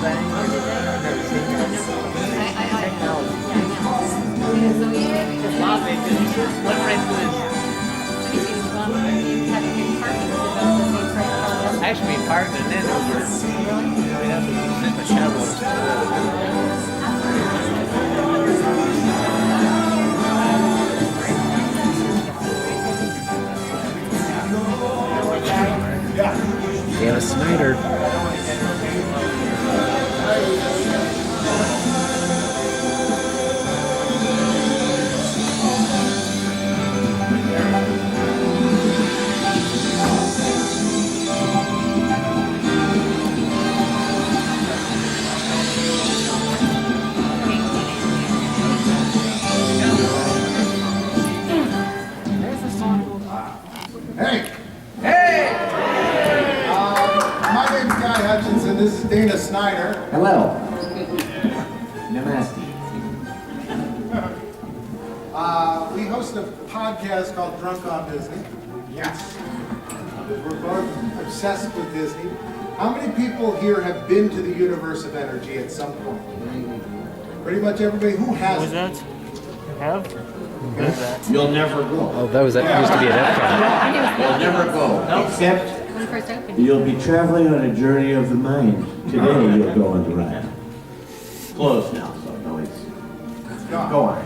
thing? Oh, did they? I've never seen that. Technology. Yeah, so we just Wow, they just went right through this. Actually, we parked and then over. We have to sit in the shadows. Dana Snyder. Hutchinson, this is Dana Snyder. Hello. Namaste. We host a podcast called Drunk on Disney. Yes. We're both obsessed with Disney. How many people here have been to the universe of energy at some point? Pretty much everybody. Who has? Was that? Have? You'll never go. Oh, that was that used to be at Epcot. You'll never go. Except When it first opened. you'll be traveling on a journey of the mind. Today you'll go on the ride. Closed now, so no, it's gone. go on.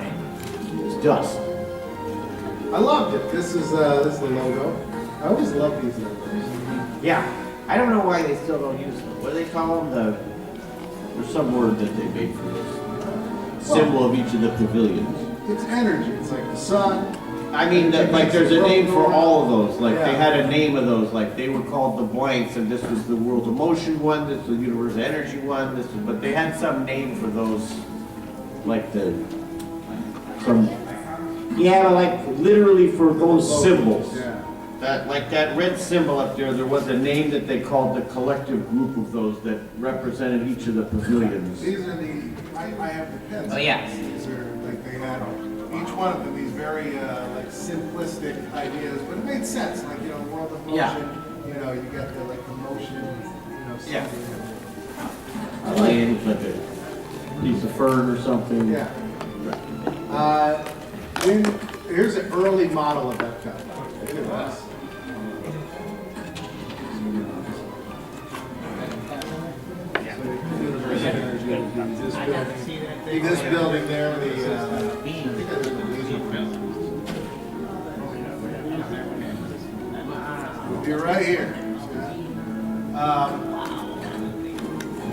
It's dust. I loved it. This is the logo. I always love these logos. Yeah. I don't know why they still don't use them. What do they call them? There's some word that they made for this symbol of each of the pavilions. It's energy. It's like the sun. I mean, like there's a name for all of those. Like they Yeah. had a name of those. Like they were called the blanks, and this was the World of Motion one. This was the Universe Energy one. This was, but they had some name for those, like like literally for those symbols. Yeah. That like that red symbol up there. There was a name that they called the collective group of those that represented each of the pavilions. These are the. I have the pens. Oh, yeah. These are like they had each one of them these very like simplistic ideas, but it made sense. Like world of motion. Yeah. You got the like the motion. Yeah. Something. I like it. Like a piece of fern or something. Yeah. Here's an early model of Epcot. Look at this. This building there, we'll be right here.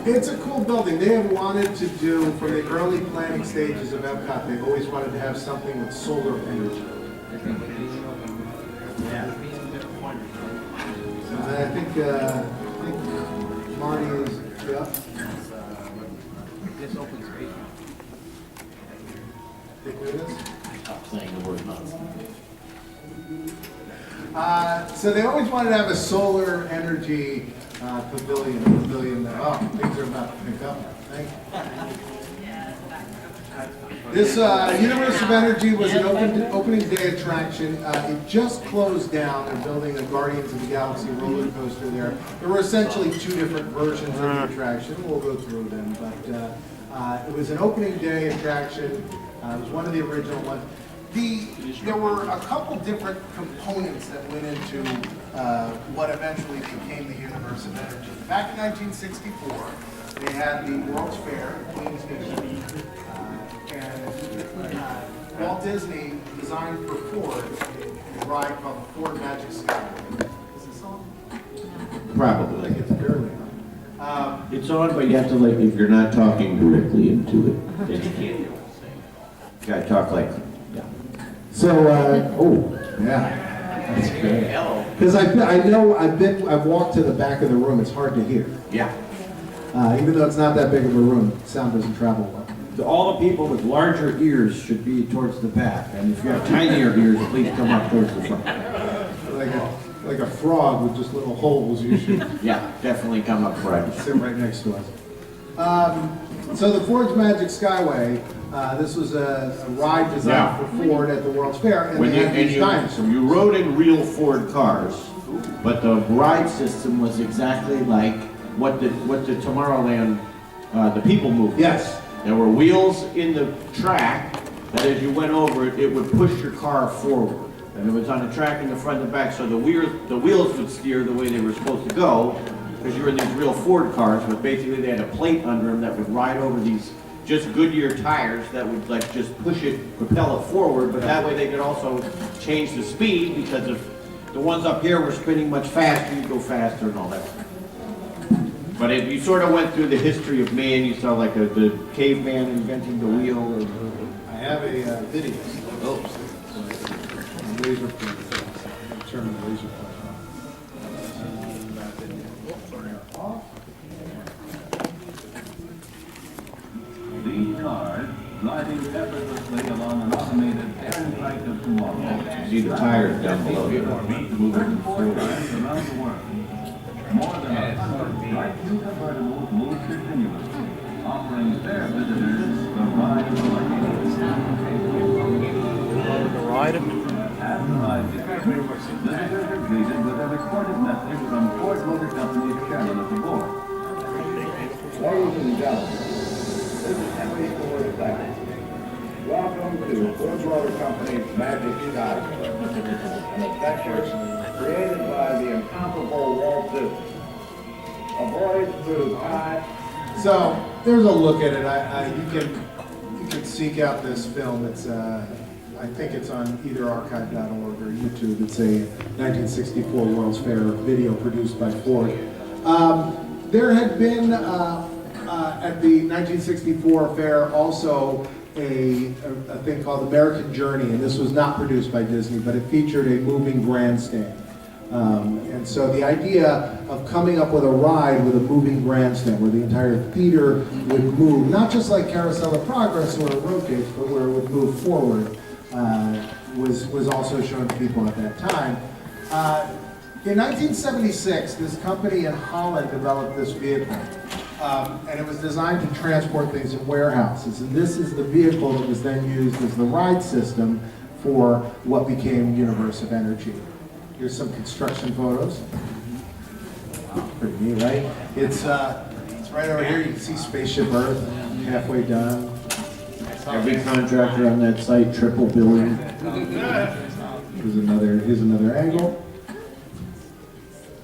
It's a cool building. They have wanted to do, from the early planning stages of Epcot, they've always wanted to have something with solar energy. And I think Marty is, yeah. This open space. Think with us? Stop saying the word nonsense. So they always wanted to have a solar energy pavilion. Oh, things are about to pick up. Thank you. This Universe of Energy was an opening day attraction. It just closed down. They're building a Guardians of the Galaxy roller coaster there. There were essentially two different versions of the attraction. We'll go through them, but it was an opening day attraction. It was one of the original ones. There were a couple different components that went into what eventually became the Universe of Energy. Back in 1964, they had the World's Fair in Queens, New York. And Walt Disney designed for Ford a ride called the Ford Magic Skyway. Is this on? Probably. I think it's barely on. It's on, but you have to if you're not talking directly into it, then you can't. You gotta talk like, yeah. So, Yeah, that's great. Hello. Because I've walked to the back of the room. It's hard to hear. Yeah. Even though it's not that big of a room, sound doesn't travel well. All the people with larger ears should be towards the back, and if you have tinier ears, please come up towards the front. Like a frog with just little holes, you should Yeah, definitely come up front. sit right next to us. So the Ford's Magic Skyway, this was a ride designed for Ford at the World's Fair, and When they had these you dinosaurs. rode in real Ford cars, but the ride system was exactly like what the Tomorrowland the people mover. Yes. There were wheels in the track that as you went over it, it would push your car forward. And it was on the track in the front and the back, so the wheels would steer the way they were supposed to go, because you were in these real Ford cars, but basically they had a plate under them that would ride over these just Goodyear tires that would like just push it, propel it forward, but that way they could also change the speed, because if the ones up here were spinning much faster, you'd go faster and all that. But if you sort of went through the history of man, you saw like the caveman inventing the wheel. I have a video. Oh. Laser pointer. Turn the laser pointer off. These cars, gliding effortlessly along an automated turnpike of tomorrow. See the tires down below here. Moving forward. Around the world. More than 100 light-new convertibles move continuously, offering their visitors the ride of a lifetime. The ride? As arrived here, visitors are greeted with a recorded message from Ford Motor Company's chairman of the board. Ladies and gentlemen, this is Henry Ford II. Welcome to Ford Motor Company's Magic Sky, an adventure created by the incomparable Walt Disney. A voyage through time. So there's a look at it. You can seek out this film. It's I think it's on either archive.org or YouTube. It's a 1964 World's Fair video produced by Ford. There had been at the 1964 fair also a thing called American Journey, and this was not produced by Disney, but it featured a moving grandstand. And so the idea of coming up with a ride with a moving grandstand where the entire theater would move, not just like Carousel of Progress where it rotates, but where it would move forward, was also shown to people at that time. In 1976, this company in Holland developed this vehicle. And it was designed to transport things in warehouses. And this is the vehicle that was then used as the ride system for what became Universe of Energy. Here's some construction photos. Pretty neat, right? It's right over here. You can see Spaceship Earth halfway done. Every contractor on that site, triple billing. Here's another angle.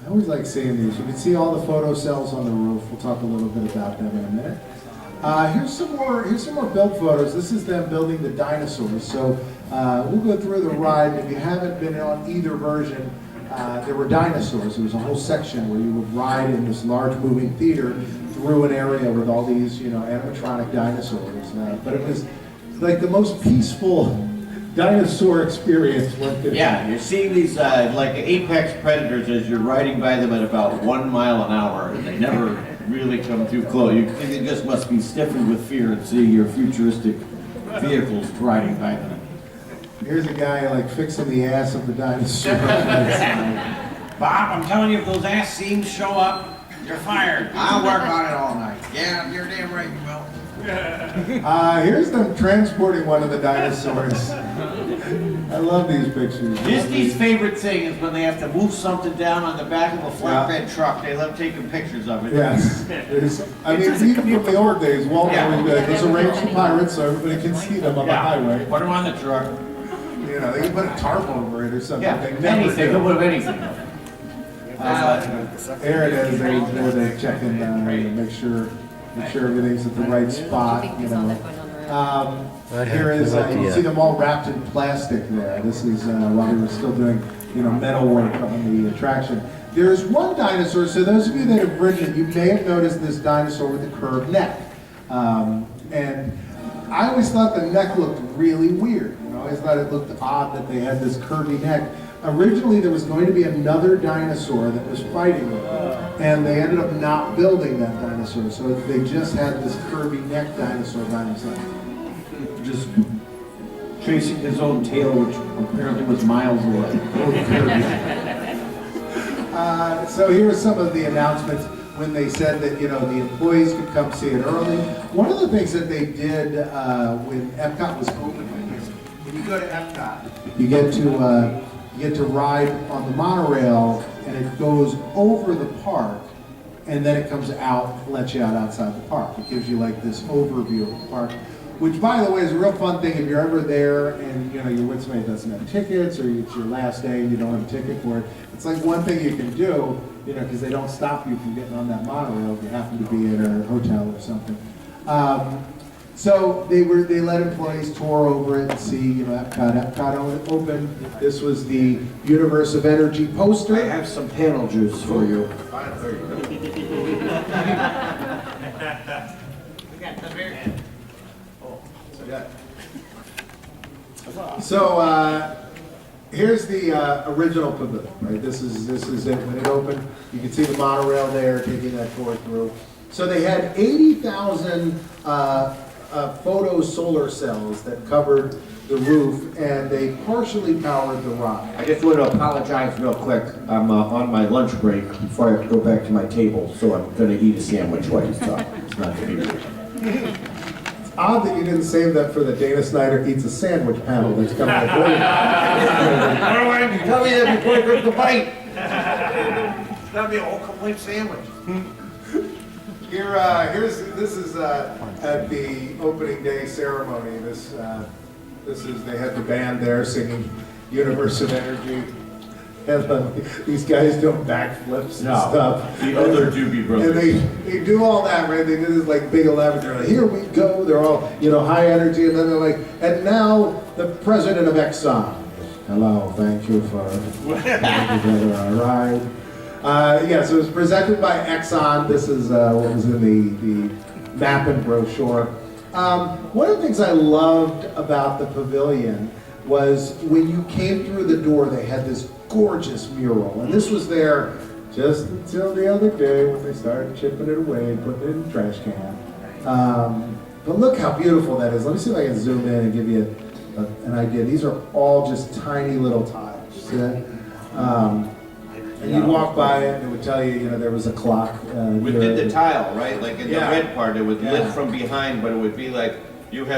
I always like seeing these. You can see all the photo cells on the roof. We'll talk a little bit about them in a minute. Here's some more build photos. This is them building the dinosaurs. So we'll go through the ride. If you haven't been on either version, there were dinosaurs. There was a whole section where you would ride in this large moving theater through an area with all these, animatronic dinosaurs. But it was like the most peaceful dinosaur experience one could Yeah, have. you're seeing these like apex predators as you're riding by them at about 1 mile an hour, and they never really come too close. You just must be stiffened with fear at seeing your futuristic vehicles riding by them. Here's a guy like fixing the ass of the dinosaur. Bob, I'm telling you, if those ass seams show up, you're fired. I'll work on it all night. Yeah, you're damn right you will. Here's them transporting one of the dinosaurs. I love these pictures. Disney's favorite thing is when they have to move something down on the back of a flatbed truck. They love taking pictures of it. Yes. Even from the old days, Walt Yeah. was arranged the pirates so everybody can see them on the highway. Put them on the truck. They can put a tarp over it or something. Yeah, They never anything. do. They'll put anything. There it is. They're checking make sure everything's at the right spot. Here is you can see them all wrapped in plastic there. This is while they were still doing metal work on the attraction. There's one dinosaur. So those of you that have ridden, you may have noticed this dinosaur with a curved neck. And I always thought the neck looked really weird. I always thought it looked odd that they had this curvy neck. Originally, there was going to be another dinosaur that was fighting with them, and they ended up not building that dinosaur, so they just had this curvy neck dinosaur by themselves. Just chasing his own tail, which apparently was miles away. So here are some of the announcements when they said that the employees could come see it early. One of the things that they did when Epcot was open, when you go to Epcot, you get to ride on the monorail, and it goes over the park, and then it comes out, lets you out outside the park. It gives you like this overview of the park, which, by the way, is a real fun thing if you're ever there and you're with somebody that doesn't have tickets, or it's your last day and you don't have a ticket for it. It's like one thing you can do, because they don't stop you from getting on that monorail if you happen to be at a hotel or something. So they let employees tour over it and see, Epcot open. This was the Universe of Energy poster. I have some panel juice for you. We got the beer. So here's the original pavilion, right? This is it when it opened. You can see the monorail there taking that tour through. So they had 80,000 photo solar cells that covered the roof, and they partially powered the ride. I just want to apologize real quick. I'm on my lunch break before I have to go back to my table, so I'm going to eat a sandwich while you talk. It's not going to be Odd that you didn't save that for the Dana Snyder Eats a Sandwich panel that's coming up later. Why didn't you tell me that before I took the bite? It's going to be a whole complete sandwich. This is at the opening day ceremony. This is, they had the band there singing Universe of Energy. And these guys doing backflips and stuff. The other Doobie Brothers. And they do all that, right? They do this like big 11. They're like, here we go. They're all, high energy. And then they're like, and now the president of Exxon. Hello, thank you for putting together our ride. So it was presented by Exxon. This is what was in the map and brochure. One of the things I loved about the pavilion was when you came through the door, they had this gorgeous mural. And this was there just until the other day when they started chipping it away and putting it in the trash can. But look how beautiful that is. Let me see if I can zoom in and give you an idea. These are all just tiny little tiles. See that? And you'd walk by it and it would tell you, there was a clock. Within the tile, right? Like in the Yeah. red part, it was lit Yeah. from behind, but it would be like, it would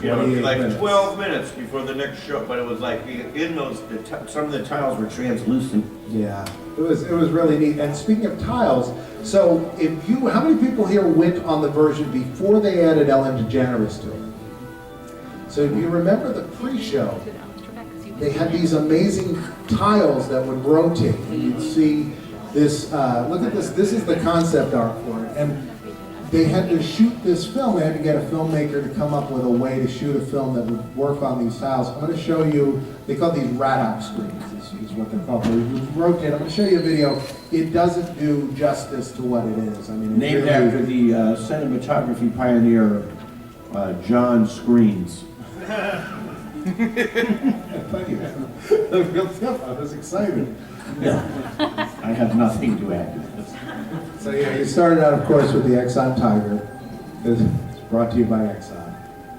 be 28 like minutes. 12 minutes before the next show, but it was like, in those, some of the tiles were translucent. Yeah, it was really neat. And speaking of tiles, so how many people here went on the version before they added Ellen DeGeneres to it? So if you remember the pre-show, they had these amazing tiles that would rotate, and you'd see this. Look at this. This is the concept art for it, and they had to shoot this film. They had to get a filmmaker to come up with a way to shoot a film that would work on these tiles. I'm going to show you. They call these rat-out screens. This is what they're called. They would rotate. I'm going to show you a video. It doesn't do justice to what it is. I mean, it's Named really, after the cinematography pioneer, John Screens. I thought you had the real stuff. I was excited. No, I have nothing to add to this. So you started out, of course, with the Exxon Tiger. It's brought to you by Exxon.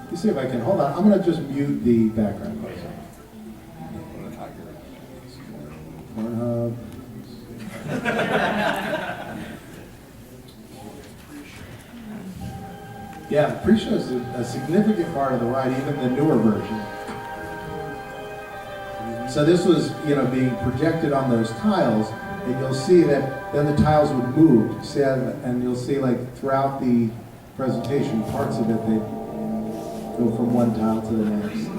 You see if I can, hold on, I'm going to just mute the background noise. Pornhub. Yeah, the pre-show is a significant part of the ride, even the newer version. So this was, being projected on those tiles, and you'll see that then the tiles would move. See, and you'll see like throughout the presentation, parts of it, they go from one tile to the next.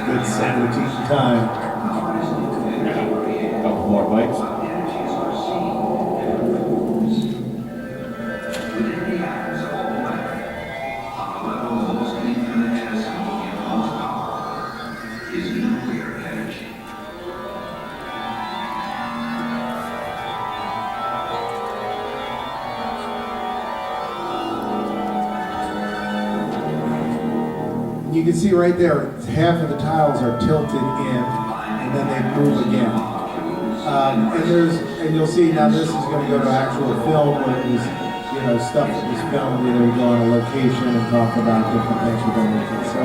Good sandwich eating time. Couple more bites. You can see right there, half of the tiles are tilted in, and then they move again. And you'll see now this is going to go to actual film where it was, stuff that was filmed where they would go on a location and talk about different things within it. So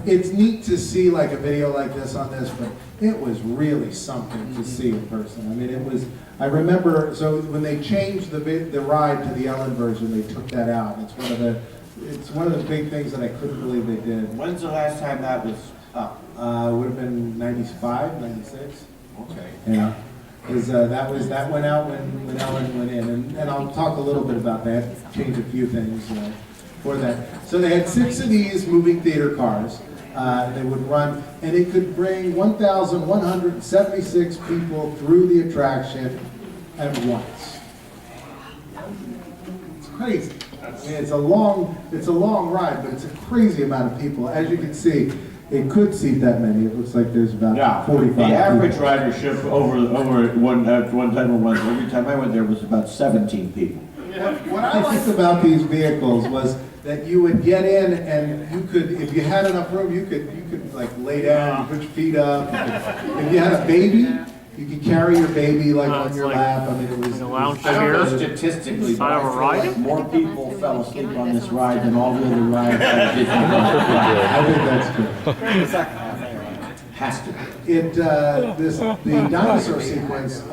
it's neat to see like a video like this on this, but it was really something to see in person. I mean, it was. I remember. So when they changed the ride to the Ellen version, they took that out. It's one of the big things that I couldn't believe they did. When's the last time that was up? Would have been 95, 96. Okay. Yeah, because that went out when Ellen went in, and I'll talk a little bit about that. Change a few things for that. So they had 6 of these moving theater cars. They would run, and it could bring 1,176 people through the attraction at once. It's crazy. I mean, it's a long ride, but it's a crazy amount of people. As you can see, it could seat that many. It looks like there's about 45 The average people. ridership over one time every time I went there was about 17 people. What I liked about these vehicles was that you would get in and you could, if you had enough room, you could like lay down, put your feet up. If you had a baby, you could carry your baby like on your lap. I mean, it was. lounge I don't know chair. statistically, but Side I of a feel ride? like more people fell asleep on this ride than all the other rides. I think that's good. Has to be. The dinosaur sequence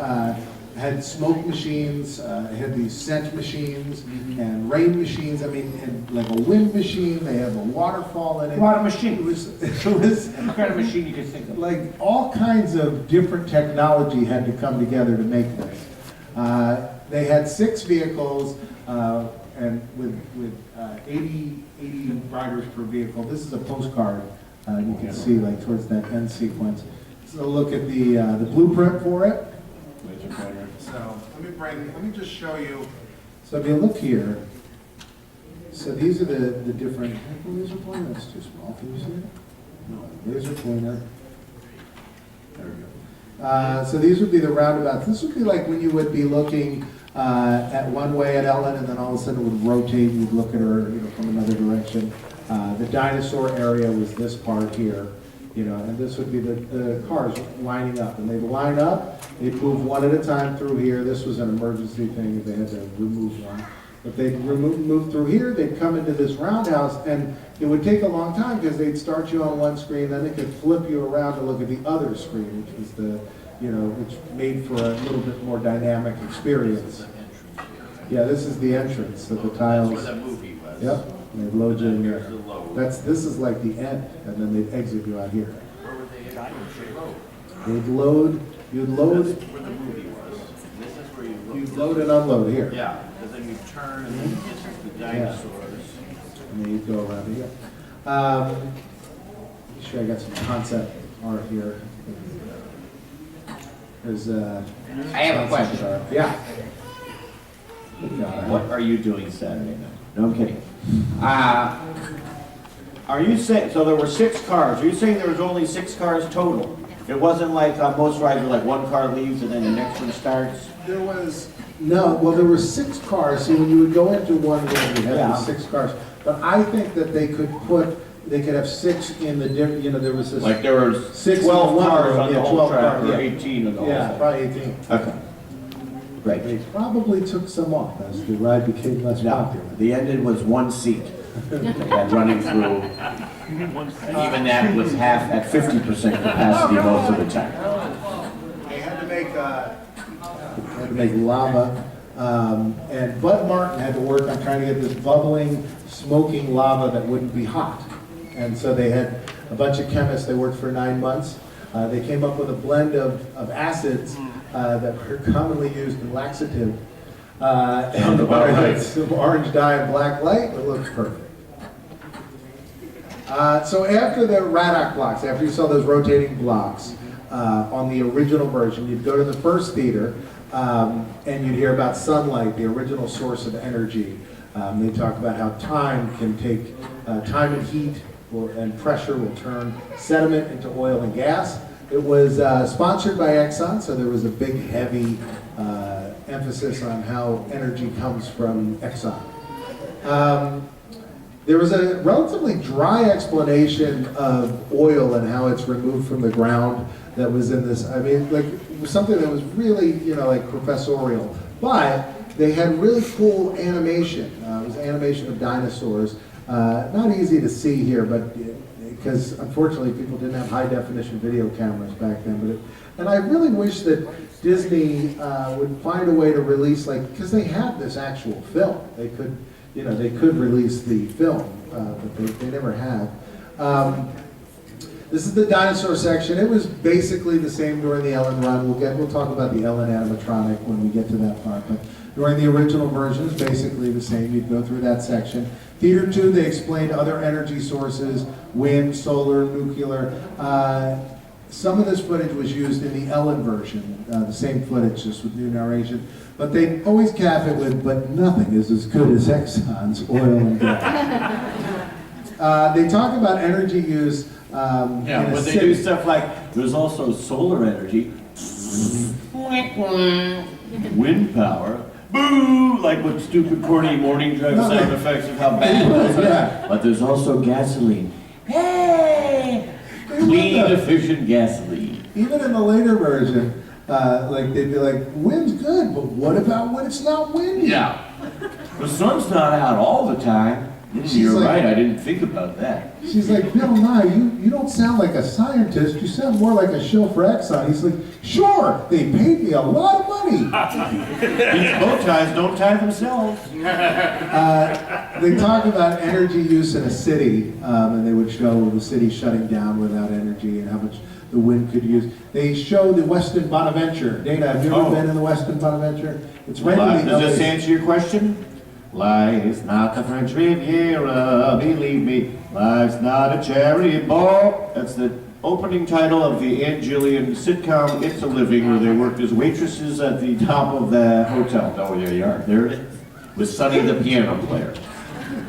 had smoke machines, had these scent machines and rain machines. I mean, and like a wind machine. They have a waterfall in it. What a machine. It was What kind of machine you could think of? like all kinds of different technology had to come together to make this. They had 6 vehicles and with 80 riders per vehicle. This is a postcard. You can see like towards that end sequence. So look at the blueprint for it. So let me just show you. So if you look here, so these are the different. Laser pointer. That's too small. Can you see it? No. Laser pointer. There we go. So these would be the roundabouts. This would be like when you would be looking at one way at Ellen, and then all of a sudden it would rotate. You'd look at her, from another direction. The dinosaur area was this part here, and this would be the cars lining up, and they'd line up. They'd move one at a time through here. This was an emergency thing if they had to remove one. If they'd move through here, they'd come into this roundhouse, and it would take a long time because they'd start you on one screen, then they could flip you around to look at the other screen, which was which made for a little bit more dynamic experience. Yeah, this is the entrance of the tiles. That's where the movie was. Yep, and they'd load you in Here's there. the load. This is like the end, and then they'd exit you out here. Where were they at? You'd load, That's where the movie was. This is where you you'd load and unload here. Yeah, because then you turn and then this is the dinosaurs. And then you'd go around here. Let me show you, I got some concept art here. There's I have a question. Yeah. What are you doing Saturday night? No, I'm kidding. Are you saying, so there were 6 cars, are you saying there was only 6 cars total? It wasn't like most rides were like one car leaves and then the next one starts? There were 6 cars. See, when you would go into one room, you had these 6 cars. But I think that they could have 6 in the different, there was this. Like there were 6 12 in one cars room. on the Yeah, whole 12 track, cars, or yeah. 18 on the whole Yeah, track? probably 18. Okay. Great. They probably took some off as the ride became less No, popular. the ending was 1 seat. They had running through. Even that was at 50% capacity most of the time. They had to make lava, and Bud Martin had to work on trying to get this bubbling, smoking lava that wouldn't be hot. And so they had a bunch of chemists. They worked for 9 months. They came up with a blend of acids that were commonly used in laxative. And some orange dye and black light. It looks perfect. So after the Raddock blocks, after you saw those rotating blocks on the original version, you'd go to the first theater and you'd hear about sunlight, the original source of energy. They talk about how time and heat and pressure will turn sediment into oil and gas. It was sponsored by Exxon, so there was a big, heavy There was a relatively dry explanation of oil and how it's removed from the ground that was in this. I mean, like, it was something that was really, you know, like professorial. But they had really cool animation. It was animation of dinosaurs. Not easy to see here, but because unfortunately people didn't have high definition video cameras back then. And I really wish that Disney would find a way to release, like, because they have this actual film. They could, you know, they could release the film, but they never have. This is the dinosaur section. It was basically the same during the Ellen run. We'll talk about the Ellen animatronic when we get to that part. But during the original version, it's basically the same. You'd go through that section. Theater 2, they explained other energy sources, wind, solar, nuclear. Some of this footage was used in the Ellen version, the same footage, just with new narration. But they always cap it with, but nothing is as good as Exxon's oil and gas. They talk about energy use. Yeah, but they do stuff like, there's also solar energy, wind power, boo, like with stupid corny morning drive sound effects of how bad it was. Yeah. But there's also gasoline. Hey! Clean, efficient gasoline. Even in the later version, like they'd be like, wind's good, but what about when it's not windy? Yeah. The sun's not out all the time. You're like, right, I didn't think about that. She's like, Bill Nye, you don't sound like a scientist, you sound more like a shill for Exxon. He's like, sure, they paid me a lot of money. These bow ties don't tie themselves. They talk about energy use in a city, and they would show the city shutting down without energy and how much the wind could use. They show the Westin Bonaventure. Dana, have you ever been in the Westin Bonaventure? It's right in the Does this answer your question? Life's not the French Riviera, believe me. Life's not a cherry ball. That's the opening title of the Ann Gillian sitcom It's a Living, where they worked as waitresses at the top of the hotel. Oh, yeah, you are. There it is. With Sonny the piano player.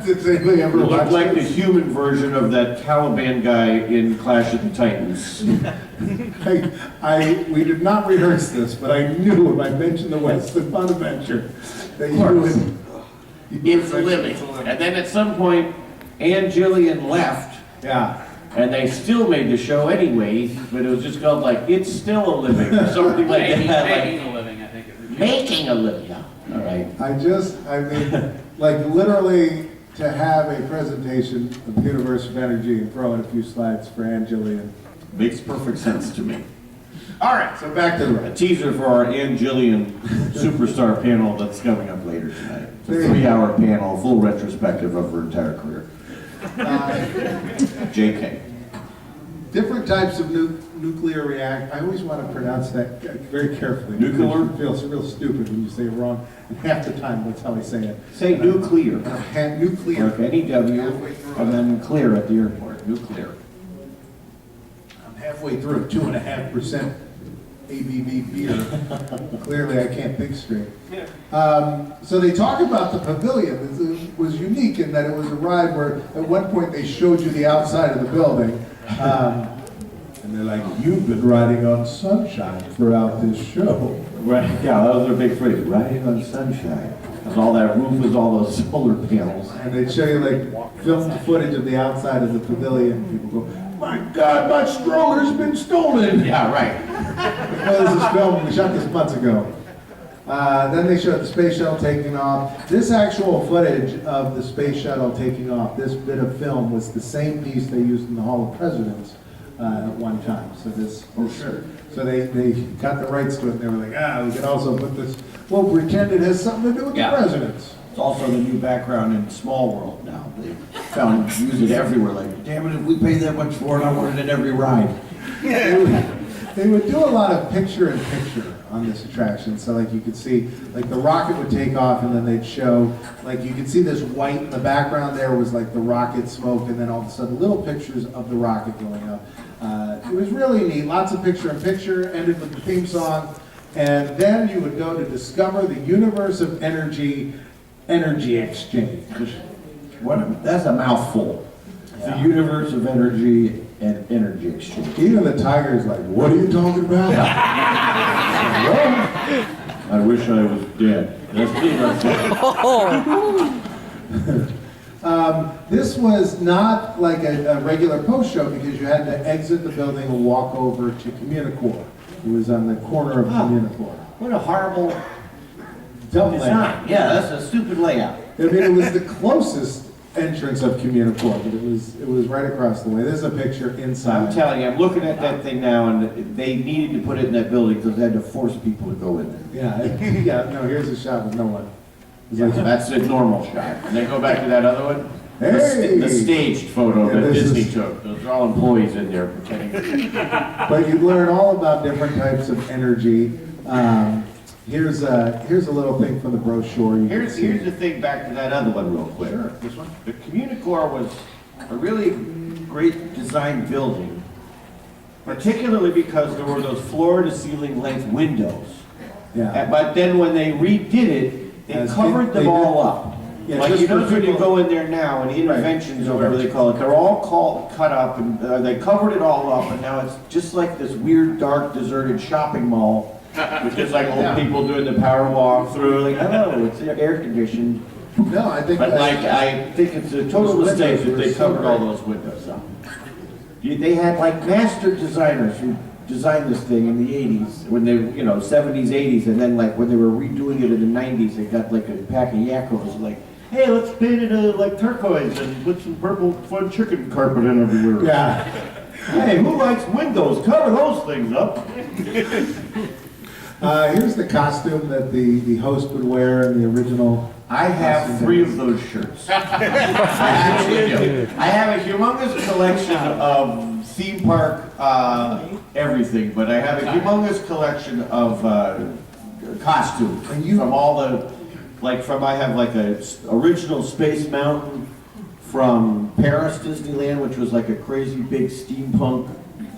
Did anybody ever Looked watch like the this? human version of that Taliban guy in Clash of the Titans. We did not rehearse this, but I knew if I mentioned the Westin Bonaventure that you would. It's a Living. And then at some point, Ann Gillian left. Yeah. And they still made the show anyways, but it was just called like, It's Still a Living, or something like that. Making a living, I think it was. Making a living, yeah. All right. I mean, like literally to have a presentation of the Universe of Energy and throw in a few slides for Ann Gillian. Makes perfect sense to me. All right, so back to the A rest. teaser for our Ann Gillian superstar panel that's coming up later tonight. It's a 3-hour panel, full retrospective of her entire career. JK. Different types of nuclear react. I always want to pronounce that very carefully. Nuclear? It feels real stupid when you say it wrong. And half the time, that's how I say it. Say nuclear. Nuclear. Like N-E-W, and then clear at the airport. Nuclear. I'm halfway through 2.5% ABV beer. Clearly, I can't think straight. So they talk about the pavilion. It was unique in that it was a ride where at one point they showed you the outside of the building. And they're like, you've been riding on sunshine throughout this show. Right, yeah, that was their big phrase, riding on sunshine. Because all that roof was all those solar panels. And they'd show you like filmed footage of the outside of the pavilion. People go, my God, my stroller's been stolen. Yeah, right. Well, this is filmed, we shot this months ago. Then they showed the space shuttle taking off. This actual footage of the space shuttle taking off, this bit of film was the same piece they used in the Hall of Presidents at one time. So so they got the rights to it and they were like, we can also put this, well, pretend it has something to do with the presidents. It's also the new background in Small World now. They use it everywhere, like, damn it, if we pay that much for it, I want it in every ride. They would do a lot of picture-in-picture on this attraction. So like you could see, like the rocket would take off and then they'd show, like you could see this white in the background there was like the rocket smoke and then all of a sudden little pictures of the rocket going up. It was really neat, lots of picture-in-picture, ended with the theme song. And then you would go to discover the universe of energy exchange. That's a mouthful. The universe of energy and energy exchange. Even the tiger's like, what are you talking about? I wish I was dead. That's pretty much it. This was not like a regular post show because you had to exit the building and walk over to Communicore. It was on the corner of Communicore. What a horrible Dumb design. layout. Yeah, that's a stupid layout. I mean, it was the closest entrance of Communicore, but it was right across the way. There's a picture inside. I'm telling you, I'm looking at that thing now, and they needed to put it in that building because they had to force people to go in there. Yeah, no, here's a shot with no one. It's like, That's the normal shot. And then go back to that other one. The Hey! the staged photo Yeah, that this Disney is- took. Those are all employees in there pretending. but you learn all about different types of energy. Here's a little thing from the brochure. You can Here's see. the thing, back to that other one real quick. Sure, this one. The Communicore was a really great design building, particularly because there were those floor-to-ceiling length windows. Yeah. But then when they redid it, they As covered they them all did- up. Yeah, Like, just you for know, when you people- go in there now, and interventions or whatever they call it, they're all cut up, and they covered it all up, and now it's just like this weird, dark, deserted shopping mall, with just like old Yeah. people doing the power walk through, like, oh, it's air conditioned. No, I think. But like, I think it's a total Those mistake windows that were they so covered all great. those windows up. They had like master designers who designed this thing in the 80s, when they, 70s, 80s, and then like when they were redoing it in the 90s, they got like a pack of yakkos, like, hey, let's paint it like turquoise and put some purple fun chicken carpet in everywhere. Yeah. Hey, who likes windows? Cover those things up. Here's the costume that the host would wear in the original. I have 3 of those shirts. I actually do. I have a humongous collection of theme park everything, but I have a humongous collection of costumes from all the, I have like a original Space Mountain from Paris Disneyland, which was like a crazy big steampunk,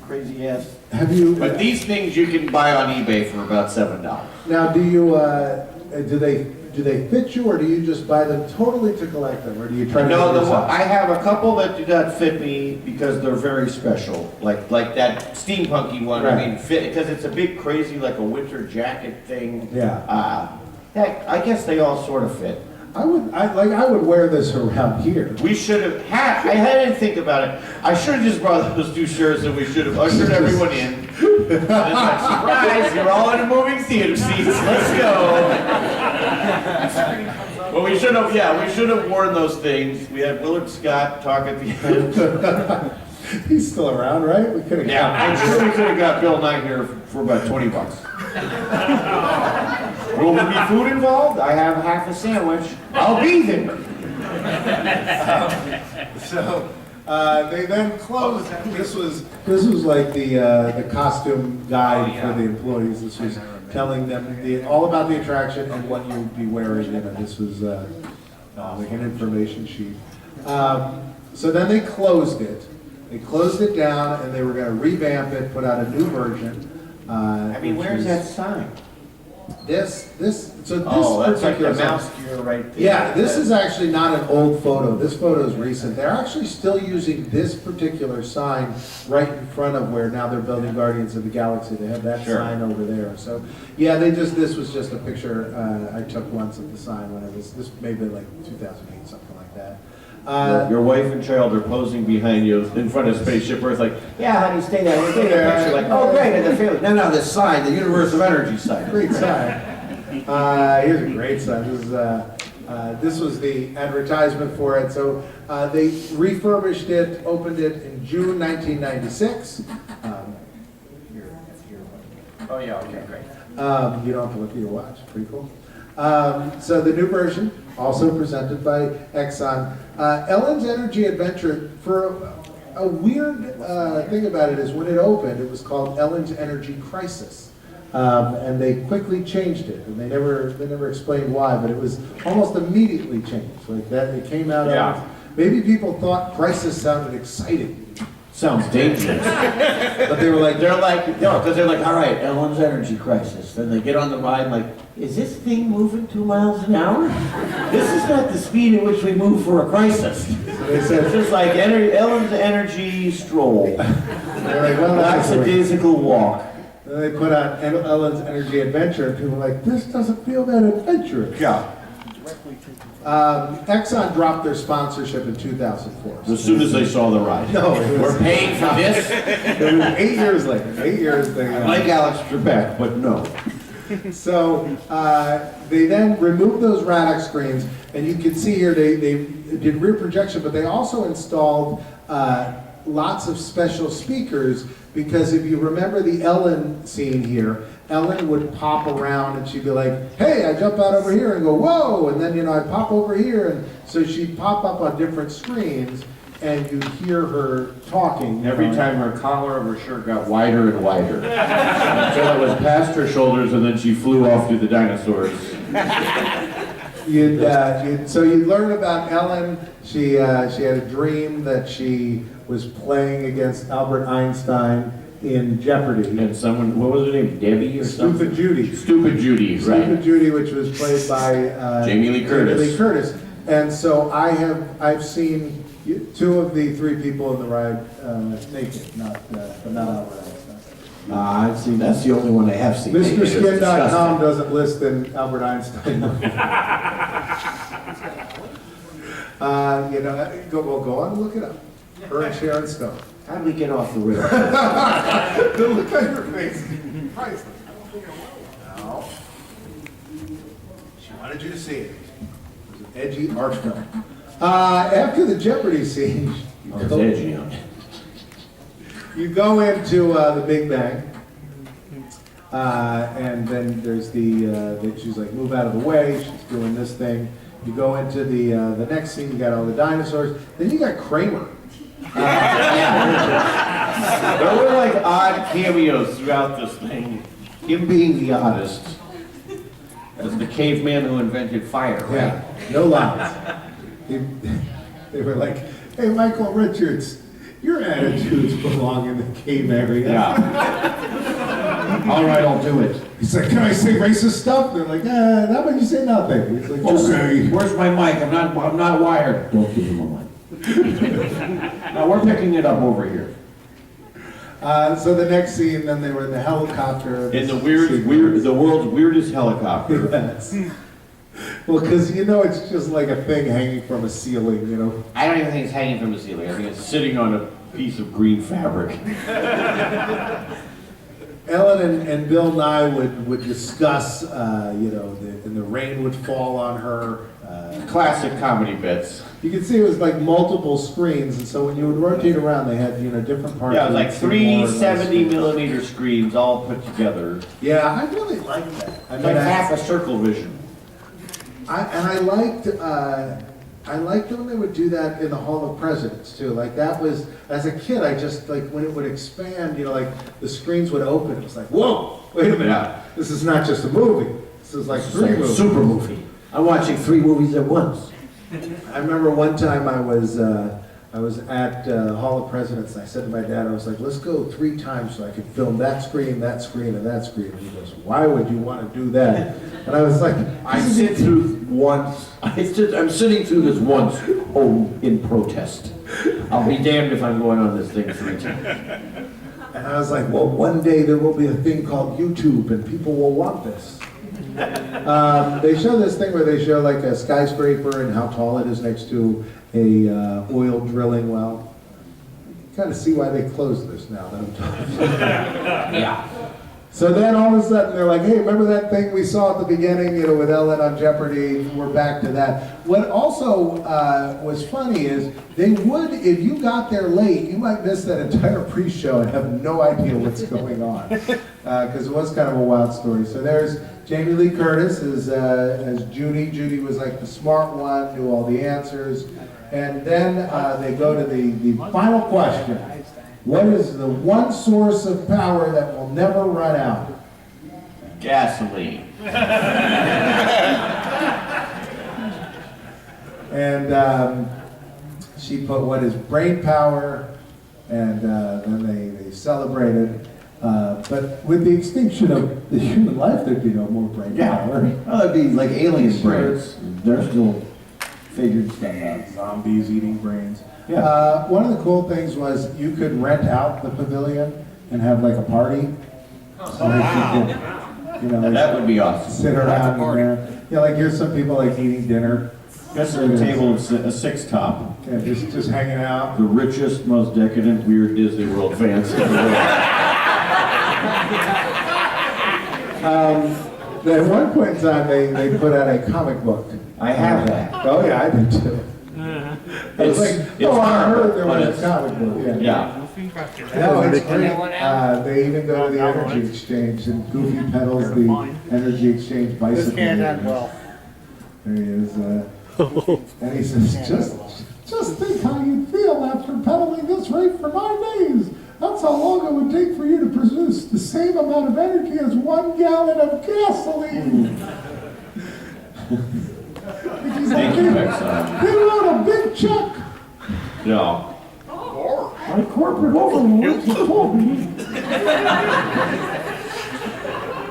crazy ass. Have you? But these things you can buy on eBay for about $7. Now, do they fit you, or do you just buy them totally to collect them, or do you try to? No, do it yourself? I have a couple that do not fit me because they're very special. Like that steampunky one. Right. I mean, fit because it's a big, crazy, like a winter jacket thing. Yeah. Heck, I guess they all sort of fit. I would wear this around here. We should have had. I didn't think about it. I should have just brought those 2 shirts, and we should have ushered everyone in. And it's like, surprise! You're all in a moving theater seats. Let's go. Well, we should have. Yeah, we should have worn those things. We had Willard Scott talk at the end. He's still around, right? We could have. Yeah, I'm sure we could have got Bill Nye here for about $20. Will there be food involved? I have half a sandwich. I'll be there. So they then closed. This was like the costume guide for the employees. This was telling them all about the attraction and what you would be wearing. This was like an information sheet. So then they closed it. They closed it down, and they were going to revamp it, put out a new version. I mean, which where's is- that sign? This Oh, that's like the particular sign- mouse gear right there. Yeah, this is actually not an old photo. This photo is recent. They're actually still using this particular sign right in front of where now they're building Guardians of the Galaxy. They have that Sure. sign over there. So, yeah, this was just a picture I took once of the sign when this may have been like 2008, something like that. Your wife and child are posing behind you in front of Spaceship Earth, like, yeah, honey, stay there. We're taking a picture. Like, oh, great. And the family. No, this sign, the Universe of Energy sign. Great sign. Here's a great sign. This was the advertisement for it. So they refurbished it, opened it in June 1996. Oh, yeah, okay, great. You don't have to look at your watch. Pretty cool. So the new version, also presented by Exxon. Ellen's Energy Adventure, for a weird thing about it is when it opened, it was called Ellen's Energy Crisis. And they quickly changed it, and they never explained why, but it was almost immediately changed. Like that, it came out Yeah. of, maybe people thought crisis sounded exciting, Sounds dangerous. but they were like, No, because they're like, all right, Ellen's energy crisis. Then they get on the ride like, is this thing moving 2 miles an hour? This is not the speed at which we move for a crisis. so they said, It's just like Ellen's energy stroll. they're like, well, that's the way. Lackadaisical walk. Then they put on Ellen's Energy Adventure, and people were like, this doesn't feel that adventurous. Yeah. Exxon dropped their sponsorship in 2004. As soon as they saw the ride. No, it was, We're paying for this? it was 8 years later. 8 years they. I like Alex Trebek, but no. So they then removed those Radix screens, and you can see here they did rear projection, but they also installed lots of special speakers, because if you remember the Ellen scene here, Ellen would pop around and she'd be like, hey, I jump out over here and go, whoa, and then, I pop over here, and so she'd pop up on different screens, and you'd hear her talking. Every time her collar of her shirt got wider and wider. Until it was past her shoulders, and then she flew off to the dinosaurs. So you'd learn about Ellen. She had a dream that she was playing against Albert Einstein in Jeopardy. And someone, what was her name? Debbie or something? Stupid Judy. Stupid Judy, right. Stupid Judy, which was played by Jamie Lee Curtis. Jamie Lee Curtis. And so I've seen two of the three people in the ride naked, but not Albert Einstein. I've seen, that's the only one I have seen. MrSkin.com doesn't list an Albert Einstein. Go on and look it up. Her and Sharon Stone. How did we get off the rails? Look at your face. Priceless. No. She wanted you to see it. It was an edgy art film. After the Jeopardy scene, It's edgy, huh? you go into the Big Bang, and then there's she's like, move out of the way, she's doing this thing. You go into the next scene, you got all the dinosaurs, then you got Kramer. There were like odd cameos throughout this thing. Him being the oddest. As the caveman who invented fire, right? Yeah, no lines. They were like, hey, Michael Richards, your attitudes belong in the cave area. Yeah. All right, I'll do it. He's like, can I say racist stuff? They're like, how about you say nothing? He's like, okay. Where's my mic? I'm not wired. Don't give him a mic. Now we're picking it up over here. So the next scene, then they were in the helicopter. In the the world's weirdest helicopter. Yes. Well, because it's just like a thing hanging from a ceiling, I don't even think it's hanging from the ceiling. I think it's sitting on a piece of green fabric. Ellen and Bill Nye would discuss, and the rain would fall on her. Classic comedy bits. You can see it was like multiple screens, and so when you would rotate around, they had different parts. Yeah, it was like of the three screen. 70mm screens all put together. Yeah, I really liked that. It's like half a circle vision. I liked when they would do that in the Hall of Presidents too. Like that was, as a kid, I just like when it would expand. Like the screens would open. It was like, whoa, wait a minute, Yeah. This is not just a movie. This is like three movies. Super movie. I'm watching 3 movies at once. I remember one time I was at Hall of Presidents, and I said to my dad, I was like, let's go 3 times so I could film that screen, and that screen. And he goes, why would you want to do that? And I was like, I'm sitting through this once, in protest. I'll be damned if I'm going on this thing 3 times. And I was like, well, one day there will be a thing called YouTube, and people will want this. They show this thing where they show like a skyscraper and how tall it is next to a oil drilling well. You kind of see why they closed this now that I'm talking. Yeah. So then all of a sudden they're like, hey, remember that thing we saw at the beginning, with Ellen on Jeopardy? We're back to that. What also was funny is they would, if you got there late, you might miss that entire pre-show and have no idea what's going on. Because it was kind of a wild story. So there's Jamie Lee Curtis as Judy. Judy was like the smart one, knew all the answers. And then they go to the final question. What is the one source of power that will never run out? Gasoline. And she put what is brain power, and then they celebrated. But with the extinction of the human life, there'd be no more brain power. Well, that'd be like alien brains. They're still Figured stuff out. Zombies eating brains. Yeah. One of the cool things was you could rent out the pavilion and have like a party. So wow. that you could, that would be awesome. sit around in there. Yeah, like here's some people like eating dinner. Guess the table is a six top. Yeah, just hanging out. The richest, most decadent, weird Disney World fans in the world. At one point in time, they put out a comic book. I have that. Oh yeah, I did too. I was like, It's oh, I hard, heard there but was a it's- comic book. Yeah. Yeah. No, it's great. They even go to the energy exchange, and Goofy pedals the energy exchange bicycle. This can't end well. There he is. And he says, just think how you'd feel after pedaling this rate for 9 days. That's how long it would take for you to produce the same amount of energy as 1 gallon of gasoline. Thank you, Exxon. They wrote a big check. Yeah. My corporate overlords have told me.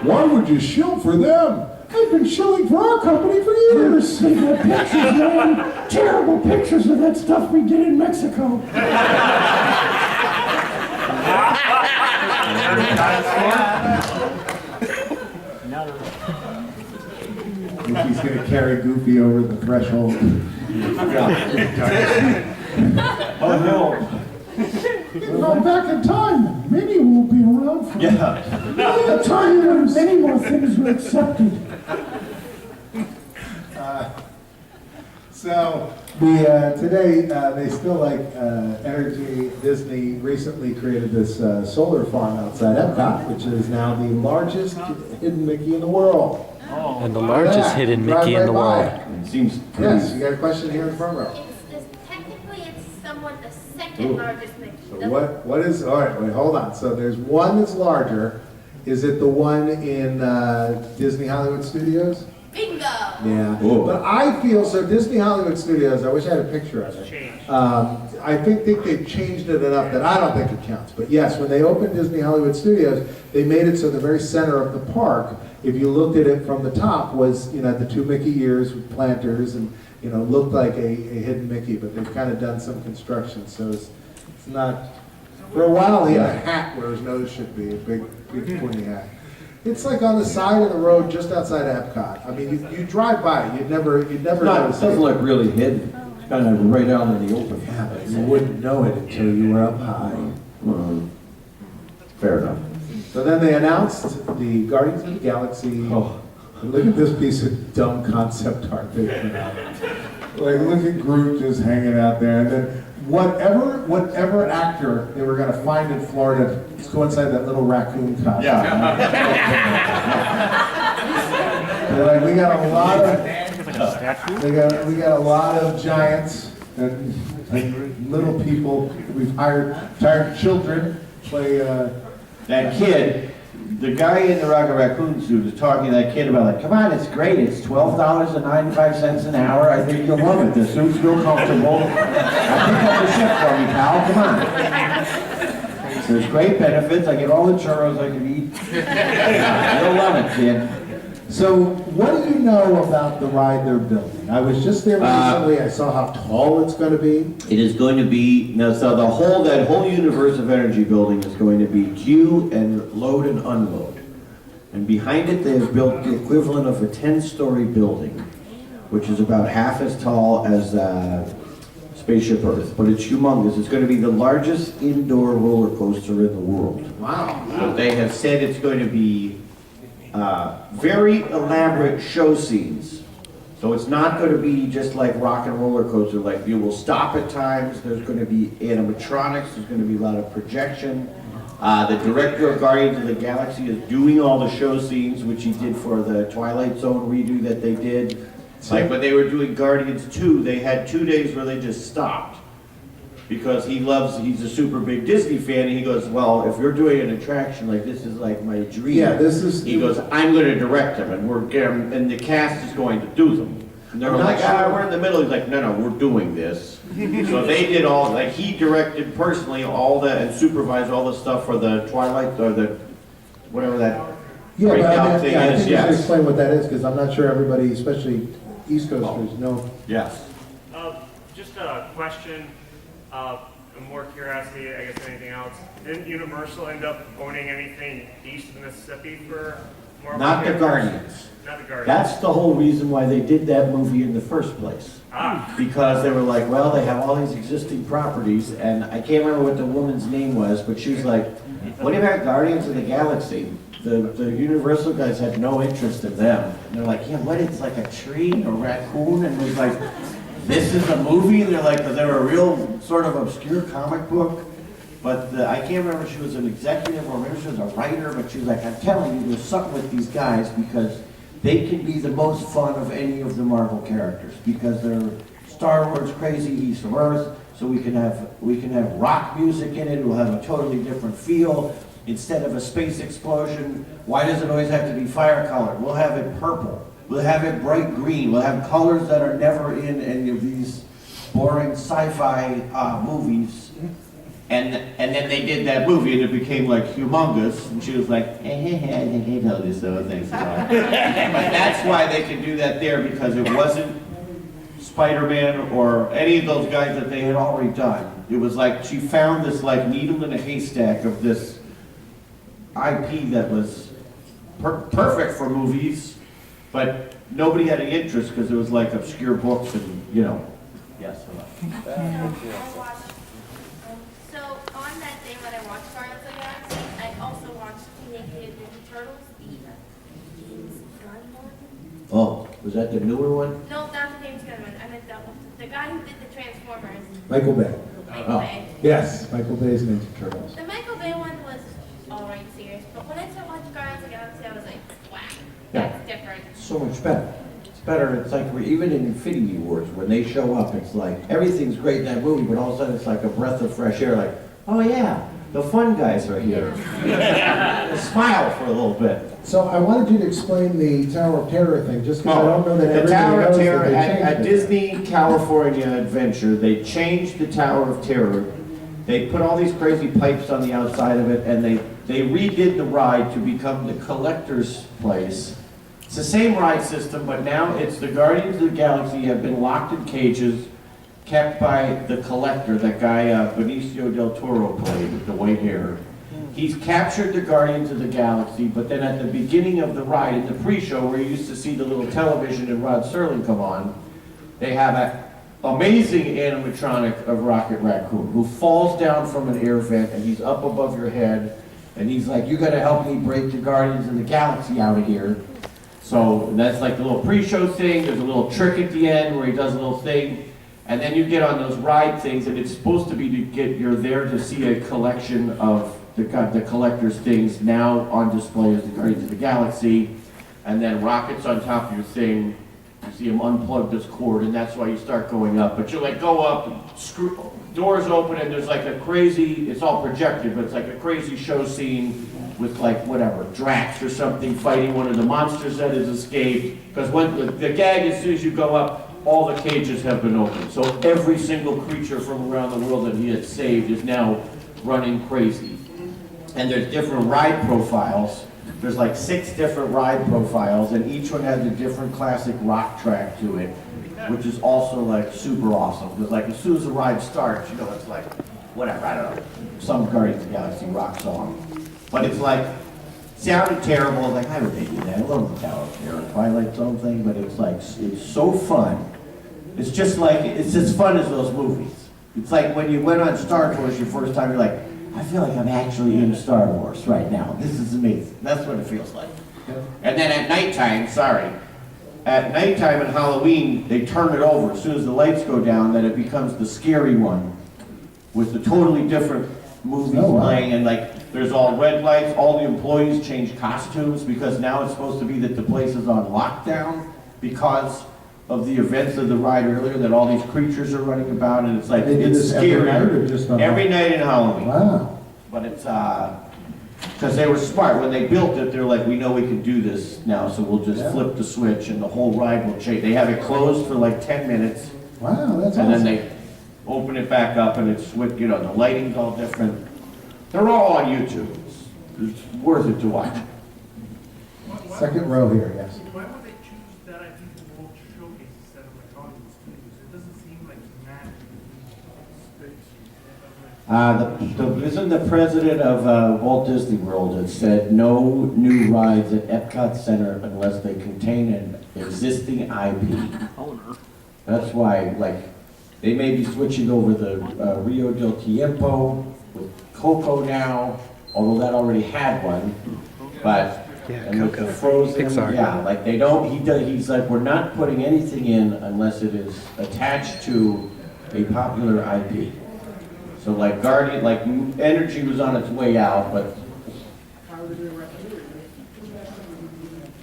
Why would you shill for them? I've been shilling for our company for years. They got pictures, man. Terrible pictures of that stuff we did in Mexico. Goofy's gonna carry Goofy over the threshold. Oh, no. If I'm back in time, Minnie won't be around for Yeah. a time when many more things were accepted. So today they still like energy. Disney recently created this solar farm outside Epcot, which is now the largest hidden Mickey in the world. And the largest hidden Drive Mickey in the right world. by It seems it. pretty. Yes, you got a question here in the front row. Technically, it's somewhat the second largest Mickey. So what is, all right, wait, hold on. So there's one that's larger. Is it the one in Disney Hollywood Studios? Bingo! Yeah. Ooh. But I feel, so Disney Hollywood Studios, I wish I had a picture of it. I think they've changed it enough that I don't think it counts. But yes, when they opened Disney Hollywood Studios, they made it so the very center of the park, if you looked at it from the top, was, you know, the 2 Mickey ears with planters and, you know, looked like a hidden Mickey, but they've kind of done some construction, so it's not, for a while he had a hat where his nose should be, a big pointy hat. It's like on the side of the road just outside of Epcot. I mean, you drive by it, you'd never It notice it. doesn't look really hidden. It's kind of right out in the open. Yeah, but you wouldn't know it until you were up high. Fair enough. So then they announced the Guardians of the Galaxy. Oh. Look at this piece of dumb concept art they put out. Like, look at Groot just hanging out there, and then whatever actor they were gonna find in Florida to go inside that little raccoon costume. Yeah. They're like, we got a lot of giants and little people. We've hired children play. That kid, the guy in the Rocket Raccoon suit is talking to that kid about like, come on, it's great. It's $12.95 an hour. I think you'll love it. The suit's real comfortable. I pick up the ship for me, pal. Come on. There's great benefits. I get all the churros I can eat. You'll love it, kid. So, what do you know about the ride they're building? I was just there recently. I saw how tall it's going to be. It is going to be, now, so that whole universe of energy building is going to be queue and load and unload. And behind it, they have built the equivalent of a 10-story building, which is about half as tall as Spaceship Earth, but it's humongous. It's going to be the largest indoor roller coaster in the world. Wow. But they have said it's going to be very elaborate show scenes. So it's not going to be just like rock and roller coaster, like you will stop at times, there's going to be animatronics, there's going to be a lot of projection. The director of Guardians of the Galaxy is doing all the show scenes, which he did for the Twilight Zone redo that they did. Like when they were doing Guardians 2, they had 2 days where they just stopped. Because he's a super big Disney fan, and he goes, well, if you're doing an attraction like this is like my dream. Yeah, this is. He goes, I'm going to direct them, and the cast is going to do them. And they're I'm like, not sure. we're in the middle. He's like, no, we're doing this. So they did all, like he directed personally all the, and supervised all the stuff for the Twilight, or the, whatever that Yeah, but breakout I thing think is, you should yes. explain what that is, because I'm not sure everybody, especially East Coasters, know. Yes. Just a question, more curiosity, I guess, than anything else. Didn't Universal end up owning anything east of the Mississippi for Marvel Not the characters? Guardians. Not the Guardians. That's the whole reason why they did that movie in the first place. Ah, Because they were like, well, they have all these existing properties, and I can't remember what the woman's name was, but she was like, what about Guardians of the Galaxy? The Universal guys had no interest in them. And they're like, yeah, what, it's like a tree, a raccoon? And it was like, this is a movie? And they're like, they're a real sort of obscure comic book. But I can't remember if she was an executive or maybe she was a writer, but she was like, I'm telling you, there's something with these guys because they can be the most fun of any of the Marvel characters because they're Star Wars crazy east of Earth, so we can have rock music in it. It will have a totally different feel. Instead of a space explosion, why does it always have to be fire colored? We'll have it purple. We'll have it bright green. We'll have colors that are never in any of these boring sci-fi movies. And then they did that movie and it became like humongous. And she was like, I hate all this other things. But that's why they could do that there because it wasn't Spider-Man or any of those guys that they had already done. It was like she found this like needle in a haystack of this IP that was perfect for movies, but nobody had any interest because it was like obscure books and, you know. Yes, hello. I watched, so on that day when I watched Guardians of the Galaxy, I also watched Teenage Mutant Ninja Turtles, the James Gunn one. Oh, was that the newer one? No, not the James Gunn one. I meant the guy who did the Transformers. Michael Bay. Michael Bay. Yes, Michael Bay's Ninja Turtles. The Michael Bay one was alright serious, but when I started watching Guardians of the Galaxy, I was like, wow, Yeah. that's different. So much better. It's better. It's like even in Infinity Wars, when they show up, it's like everything's great in that movie, but all of a sudden it's like a breath of fresh air. Like, oh yeah, the fun guys are here. Smile for a little bit. So I wanted you to explain the Tower of Terror thing, just because I don't know that The everybody Tower of knows that Terror they at changed it. Disney California Adventure, they changed the Tower of Terror. They put all these crazy pipes on the outside of it, and they redid the ride to become the collector's place. It's the same ride system, but now it's the Guardians of the Galaxy have been locked in cages, kept by the collector, that guy Benicio del Toro played with the white hair. He's captured the Guardians of the Galaxy, but then at the beginning of the ride, in the pre-show where you used to see the little television and Rod Serling come on, they have an amazing animatronic of Rocket Raccoon who falls down from an air vent and he's up above your head and he's like, you gotta help me break the Guardians of the Galaxy out of here. So that's like the little pre-show thing. There's a little trick at the end where he does a little thing. And then you get on those ride things and it's supposed to be you're there to see a collection of the collector's things now on display as the Guardians of the Galaxy. And then rockets on top of your thing. You see him unplug this cord and that's why you start going up. But you like go up, doors open and there's like a crazy, it's all projected, but it's like a crazy show scene with like whatever, Drax or something fighting one of the monsters that has escaped. Because when the gag, as soon as you go up, all the cages have been opened. So every single creature from around the world that he had saved is now running crazy. And there's different ride profiles. There's like 6 different ride profiles, and each one has a different classic rock track to it, which is also like super awesome. Because like as soon as the ride starts, you know, it's like, whatever, I don't know, some Guardians of the Galaxy rock song. But it's like, sounded terrible. Like, how would they do that? I love the Tower of Terror, Twilight Zone thing, but it's like, it's so fun. It's just like, it's as fun as those movies. It's like when you went on Star Wars your first time, you're like, I feel like I'm actually in Star Wars right now. This is amazing. That's what it feels like. And then at nighttime, at nighttime and Halloween, they turn it over. As soon as the lights go down, then it becomes the scary one with the totally different movies playing, and like there's all red lights. All the employees change costumes because now it's supposed to be that the place is on lockdown because of the events of the ride earlier, that all these creatures are running about, and it's like, it's scary. Every night in Halloween. Wow. But it's, because they were smart. When they built it, they're like, we know we can do this now, so we'll just flip the switch and the whole ride will change. They have it closed for like 10 minutes. Wow, that's And awesome. then they open it back up and it's, you know, the lighting's all different. They're all on YouTube. It's worth it to watch. Second row here, yes. Why would they choose that I think the World Showcase instead of like Hollywood Studios? It doesn't seem like it's matched space. Isn't the president of Walt Disney World had said no new rides at Epcot Center unless they contain an existing IP? That's why, like, they may be switching over the Rio del Tiempo with Coco now, although that already had one, but and with the Frozen, Pixar. yeah, like they don't. He's like, we're not putting anything in unless it is attached to a popular IP. So like Guardian, like Energy was on its way out, but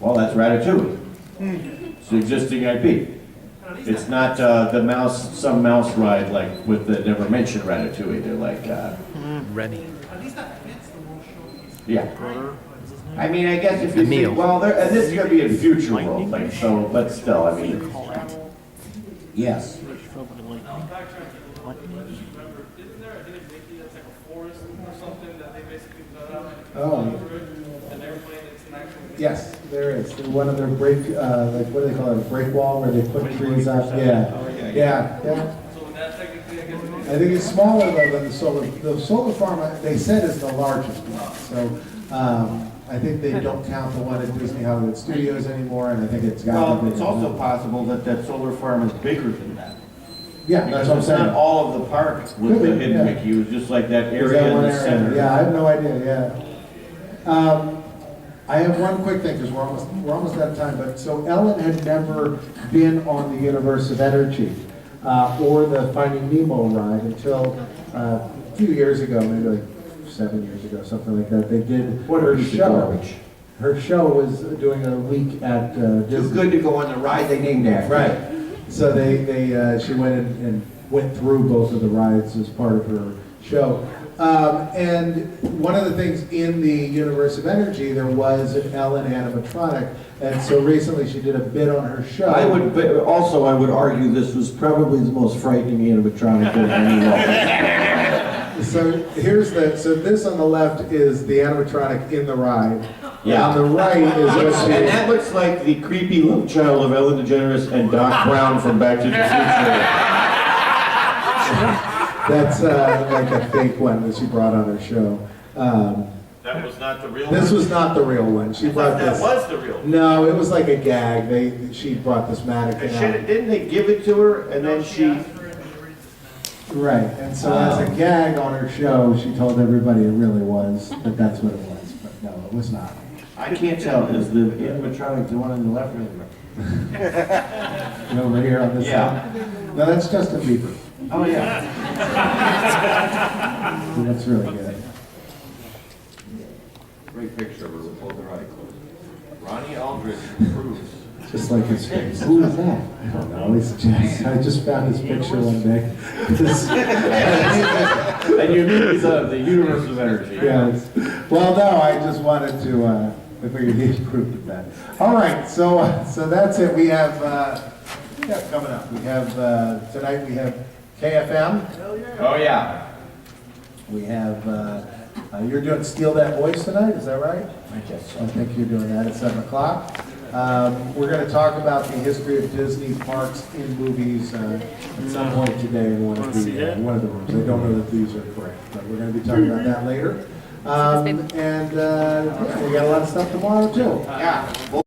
well, that's Ratatouille. It's an existing IP. It's not some mouse ride like with the never mentioned Ratatouille. They're like Ready. At least that fits the World Showcase. yeah. I mean, I guess if you think, Emil. well, and this is gonna be a future world thing, so but still, I mean, yes. Isn't there, I think it's Mickey, that's like a forest or something that they basically cut out? Oh. And they're playing it's an actual. Yes, there is. One of their break, like, what do they call it, a break wall where they put trees up? Yeah, yeah. So that technically, I guess. I think it's smaller though than the solar farm, they said is the largest one. So, I think they don't count the one at Disney Hollywood Studios anymore, and I think it's got. Well, it's also possible that that solar farm is bigger than that. Yeah, that's what I'm It's not saying. all of the park with Could the be, hidden yeah. Mickey, it was just like that Is area that in one the area? center. Yeah, I have no idea, yeah. I have one quick thing, because we're almost out of time, but so Ellen had never been on the Universe of Energy, or the Finding Nemo ride until, a few years ago, maybe like 7 years ago, something like that. They did What a her piece of show. garbage. Her show was doing a week at Too Disney. good to go on the ride they named after. Right. So she went and went through both of the rides as part of her show. And one of the things in the Universe of Energy, there was an Ellen animatronic. And so recently she did a bit on her show. I would argue this was probably the most frightening animatronic of anyone. So so this on the left is the animatronic in the ride. Yeah. On the right is what she. And that looks like the creepy love child of Ellen DeGeneres and Doc Brown from Back to the Future. That's like a fake one that she brought on her show. That was not the real This was not the real one. She brought That this. was the real one. No, it was like a gag. She brought this mannequin out. Didn't they give it to her and then she... Right, and so as a gag on her show, she told everybody it really was, that that's what it was, but no, it was not. I can't tell, is the animatronic the one on the left or the right? And over here on this Yeah. side. No, that's Justin Bieber. Oh, yeah. That's really good. Great picture of her with both her eyes closed. Ronnie Aldrich approves. Just like his face. Who is that? I don't know. I just found his picture one day. And you knew he's the Universe of Energy. Yes. Well, no, I just wanted to, I figured he approved of that. All right, so that's it. We have, coming up. We have, tonight we have KFM. Oh, yeah. We have, you're doing Steal That Voice tonight, is that right? I guess I think you're doing that at 7 o'clock. We're going to talk about the history of Disney parks in movies at some point today in one of the rooms. I don't know that these are correct, but we're going to be talking about that later. And we got a lot of stuff tomorrow too. Yeah.